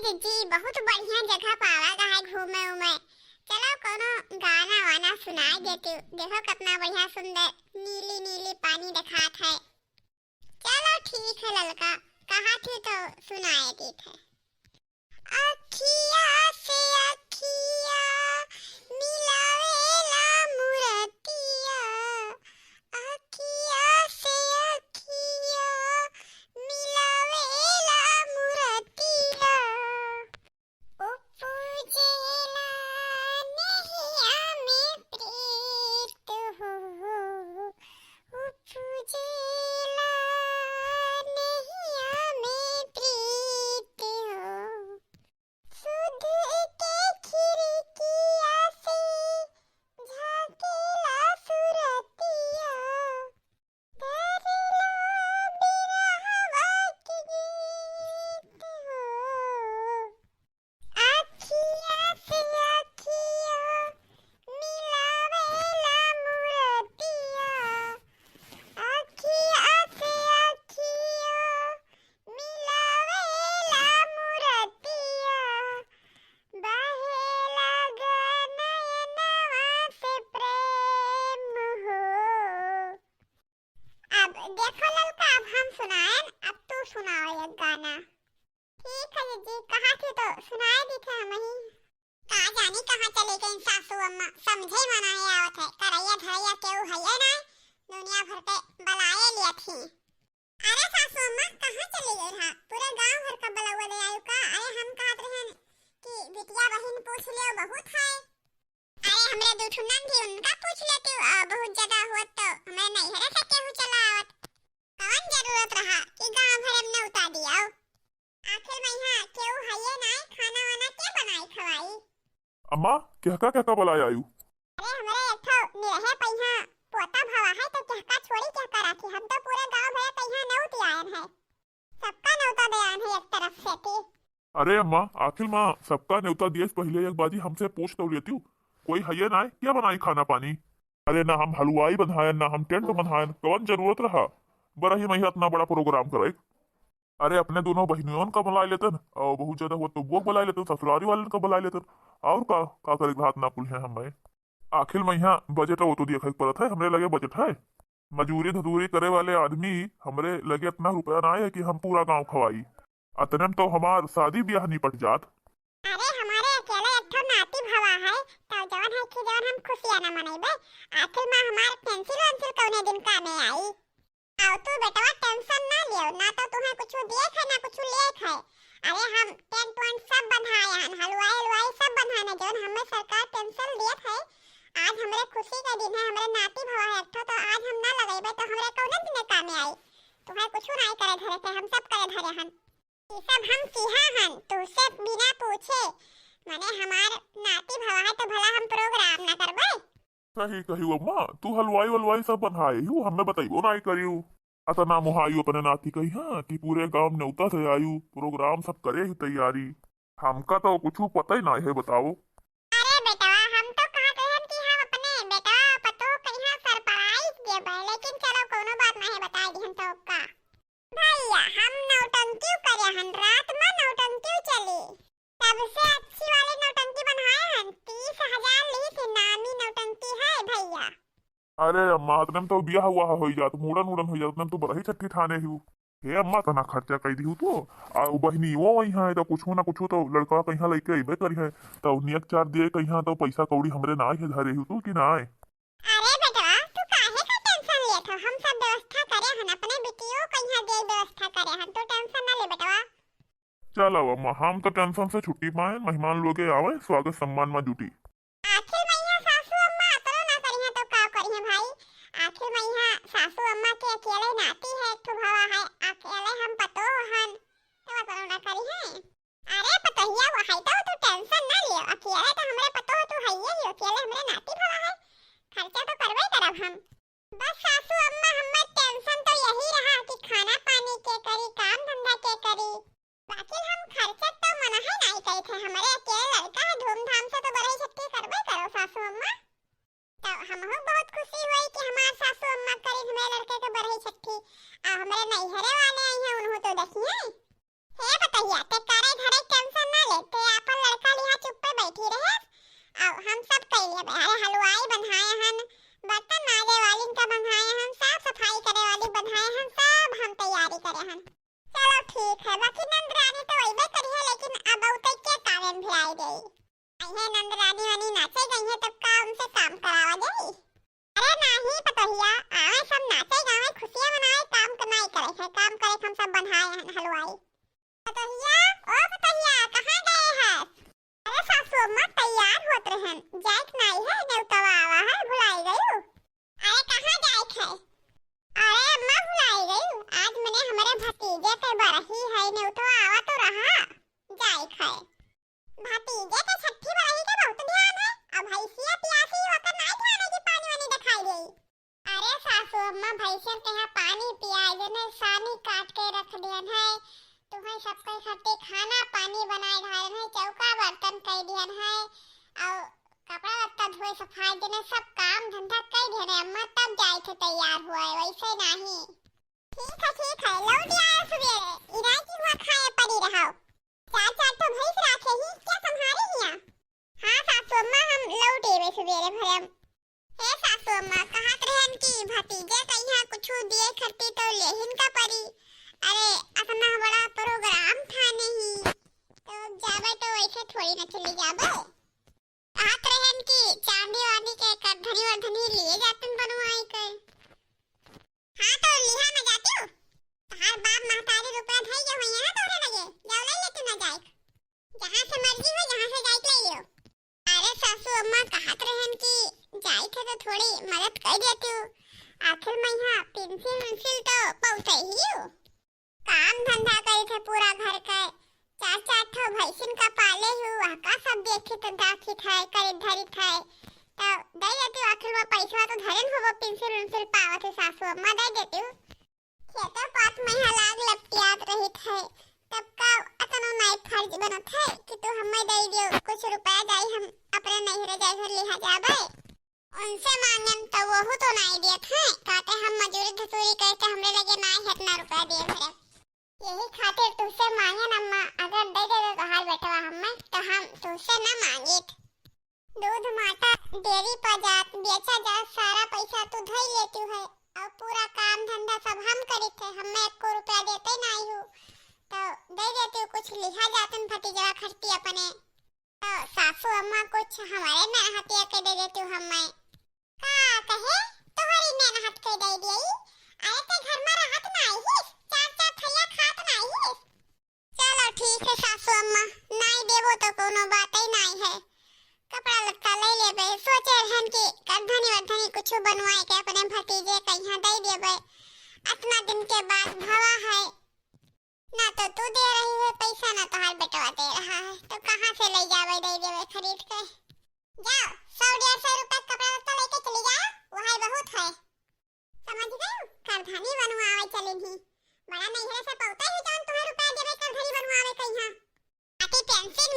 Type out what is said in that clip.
जी बहुत बढ़िया जगह पावा गा है घूमे उमे। चलो कोनो गाना वाना सुनाई देती हूँ। देखो कितना बढ़िया सुंदर नीली नीली पानी दिखात है। चलो ठीक है ललका, कहा थी तो सुनाए दी थे। अखिया से अखिया मिलावेला मुरतिया, अखिया से अखिया मिलावेला मुरतिया, उपजेला नहिया में प्रीत हो, उपजेला नहिया में प्रीत हो, सुध के खिड़किया से झांकेला सुरतिया, करेला बिरहवा के गीत हो, अखिया से अखिया मिलावेला मुरतिया, अखिया से अखिया मिलावेला मुरतिया, बहेला नयनवा से प्रेम हो। अब देखो ललका, अब हम सुनाएं, अब तू सुनाओ एक गाना। ठीक है जी, कहा थी तो सुनाए दी थे हम ही। कहा जानी कहाँ चली गई सासू अम्मा, समझे मना है आवत है, करैया धरैया केहू है ना, दुनिया भर के बलाए लिया थी। अरे सासू अम्मा कहाँ चली गई हा, पूरे गांव भर का बलवा ले आयु का। अरे हम कहत रहन कि बिटिया बहन पूछ लियो बहुत है। अरे हमरे दूठुनन थी उनका पूछ लेती हूँ, बहुत ज्यादा हुआ तो हमें नहीं हरे से केहू चला आवत। कौन जरूरत रहा कि गांव भर में उतार दिया। आखिर में यहाँ केहू है ना, खाना वाना के बनाई खवाई। अम्मा कहका बुलाया आयु। अरे हमरे एक ठो निरहे पहिया पोता भवा है तो कहका छोड़ी कहका राखी। हम तो पूरे गांव भर पहिया नौती आयन है, सबका नौता दयान है एक तरफ से थी। अरे अम्मा आखिर माँ सबका न्योता दिए से पहले एक बाजी हमसे पूछ तो लेती हूँ, कोई है ना क्या बनाई खाना पानी। अरे ना हम हलवाई बंधायन ना हम टेंट बंधायन, कौन जरूरत रहा बड़ा ही महिला इतना बड़ा प्रोग्राम करे। अरे अपने दोनों बहनियों का बुला लेते और बहुत ज्यादा हुआ तो वो बुला लेते, ससुरारी वाले का बुला लेते और का करे हाथ ना पुल है हमें। आखिर में यहाँ बजट वो तो देखा पड़ता है, हमरे लगे बजट है। मजूरी धजूरी करे वाले आदमी हमरे लगे इतना रुपया ना है कि हम पूरा गांव खवाई, अतने में तो हमार शादी ब्याह निपट जात। अरे हमारे अकेले एक ठो नाती भवा है तो जवन है कि जवन हम खुशियां ना मनाइबे। आखिर में हमार पेंसिल वेंसिल कौने दिन कामे आई। आओ तू बेटवा टेंशन ना लियो, ना तो तुम्हें कुछ दिए है ना कुछ ले है। अरे हम टेंट वेंट सब बंधाए हन, हलवाई हलवाई सब बंधाने जवन हमें सरकार टेंशन दिए है। आज हमरे खुशी का दिन है, हमरे नाती भवा है एक ठो, तो आज हम ना लगाइबे तो हमरे कौने दिन कामे आई। तुम्हें कुछ नहीं करे धरे थे, हम सब करे धरे हन। ये सब हम किहा हन तुझसे बिना पूछे, माने हमार नाती भवा है तो भला हम प्रोग्राम ना करबे। सही कही अम्मा, तू हलवाई वलवाई सब बनाए हूँ, हमें बताइयो ना करियो। अतना मुहायु अपने नाती कही हाँ कि पूरे गांव न्योता से आयु, प्रोग्राम सब करे ही तैयारी। हमका तो कुछ पता ही ना है, बताओ। अरे बेटा हम तो कहत रहन कि हम अपने बेटा पतो कहिया सरप्राइज देबे, लेकिन चलो कोनो बात नहीं बताई दिहन तो का। भैया हम नौटंकी करे हन, रात में नौटंकी चली, सबसे अच्छी वाली नौटंकी बनाए हन, 30,000 ली थी, नामी नौटंकी है भैया। अरे अम्मा इतने में तो ब्याह हुआ हो जात, मुड़न उड़न हो जात, तो बड़ा ही छठी ठाने हूँ। हे अम्मा तना खर्चा कर दी हूँ तो आ बहनी वो वही है तो कुछ ना कुछ तो लड़का कहीं लेके अबे करी है तो नियत चार दिए कहीं तो पैसा कौड़ी हमरे ना है धरे हूँ तू कि ना है। अरे बेटा तू काहे का टेंशन लेत हो, हम सब व्यवस्था करे हन, अपने बिटियो कहिया दे व्यवस्था करे हन, तो टेंशन ना ले बेटा। चलो अम्मा हम तो टेंशन से छुट्टी पाए, मेहमान लोग आवे स्वागत सम्मान में जुटी। आखिर में यहाँ सासू अम्मा अतरो ना करिया तो का करिया भाई। आखिर में यहाँ सासू अम्मा के अकेले नाती है एक ठो भवा है, अकेले हम पतो हन तो अतरो ना करी है। अरे पतोहिया वो है तो टेंशन ना लियो, अकेले तो हमरे पतो हो तू हइये लियो, अकेले हमरे नाती भवा है, खर्चा तो करबे करब हम। बस सासू अम्मा हमें टेंशन तो यही रहा कि खाना पानी के करी, काम धंधा के करी, बाकी हम खर्चा तो मना ही नहीं करी थे। हमारे अकेले लड़का है, धूमधाम से तो बड़े छठी करबे करो सासू अम्मा। तो हमहु बहुत खुशी हुई कि हमार सासू अम्मा करी हमें लड़के के बड़े छठी। आ हमारे नैहरे वाले आई हैं उन्हों तो देखिए। हे बताइए ते करे घरे टेंशन ना हमसे काम करावा जाई। अरे नहीं पतोहिया, आवे सब नाचे गावे खुशियां मनाए, काम करना ही करे है, काम करे हम सब बनाए हैं हलवाई। पतोहिया, ओ पतोहिया कहाँ गए हैं? अरे सासू अम्मा तैयार होत रहन, जाइक नहीं है, नेवतवा आवा है, भुलाई गई। अरे कहाँ जाइक है? अरे अम्मा भुलाई गई, आज मैंने हमारे भतीजे के बरही है, नेवतवा आवा तो रहा, जाइक है। भतीजे के छठी बरही के बहुत ध्यान है, अब भैंसिया पियासी होकर नहीं ध्यान है कि पानी वानी दिखाई गई। अरे सासू अम्मा भैंसिया के यहाँ पानी पियाई देने, सानी काट के रख दियन है, तुम्हें सबके खाते खाना पानी बनाए धारन है, चौका बर्तन कई दियन है, और कपड़ा लत्ता धोए सफाई देने, सब काम धंधा कई दियन है। अम्मा तब जाए थे तैयार हुआ है, वैसे नहीं। ठीक है लौट आया सवेरे, इराई की हुआ खाए पड़ी रहो, चार चार तो भैंस राखे ही क्या संभाले हिया। हाँ सासू अम्मा हम लौट एवे सवेरे भरम। हे सासू अम्मा कहत रहन की भतीजे कहिया कुछ दिए खरती तो लेहिन का परी। अरे अपना बड़ा प्रोग्राम था नहीं, तो जावे तो वैसे थोड़ी न चली जावे। कहत रहन की चांदी वांदी के करधनी वर्धनी लिए जातन बनवाई कर। हाँ तो लिहा न जाती हूँ, तार बाप महतारी रुपया धई जो हुई है ना तोरे लगे, जाओ ले लेती न जाइक, जहाँ से मर्जी हो जहाँ से जाइक ले लियो। अरे सासू अम्मा कहत रहन की जाइक है तो थोड़ी मदद कर देती हूँ, आखिर मैं यहाँ पेंसिल तो पहुँचे ही हूँ, काम धंधा करे थे पूरा घर का, चार चार ठो भैंसिन का पाले हुआ का सब देखे तो दाखी था करे धरी था, तो दे देती हूँ, आखिर वो पैसा तो धरन हो, वो पेंसिल पावत है सासू अम्मा दे देती हूँ। खेतों पात में यहाँ लाग लपटियात रही थे, तब का अतनो नहीं फर्ज बनत है कि तू हमें दे दियो, कुछ रुपया जाई हम अपने नहिरे जाए घर लिहा जाबे, उनसे मांगन तो वो तो नहीं देत है, कहते हम मजूरी धसूरी करके हमरे लगे नहीं है इतना रुपया दे भरे, यही खातिर तुझसे मांगन अम्मा, अगर दे दे तो हाल बेटवा हमें तो हम तुझसे न मांगित। दूध माता डेयरी पर जात बेचा जात सारा पैसा तू धई लेती है, और पूरा काम धंधा सब हम करी थे, हमें 1 रुपया देते नहीं हूँ, तो दे देती हूँ, कुछ लिहा जातन भतीजा खर्ची अपने, तो सासू अम्मा कुछ हमारे में हतिया के दे देती हूँ हमें। का कहे तुम्हारी में हट के दे दी, अरे ते घर में रहत नहीं ही, चार चार थैया खात नहीं ही। चलो ठीक है सासू अम्मा, नहीं देबो तो कोनो बात ही नहीं है, कपड़ा लत्ता ले लेबे, सोचे रहन की करधनी वर्धनी कुछ बनवाए के अपने भतीजे कहिया दे देबे, इतना दिन के बाद भवा है, ना तो तू दे रही है पैसा ना तो हाल बेटवा दे रहा है, तो कहाँ से ले जावे दे देवे खरीद के। जाओ 100-150 रुपए कपड़ा लत्ता लेके चली जाओ, वही बहुत है, समझ गए? करधनी बनवावे चली थी, बड़ा नहिरे से पौता ही जान तुम्हें रुपया देवे करधनी बनवावे कहिया, आती पेंसिल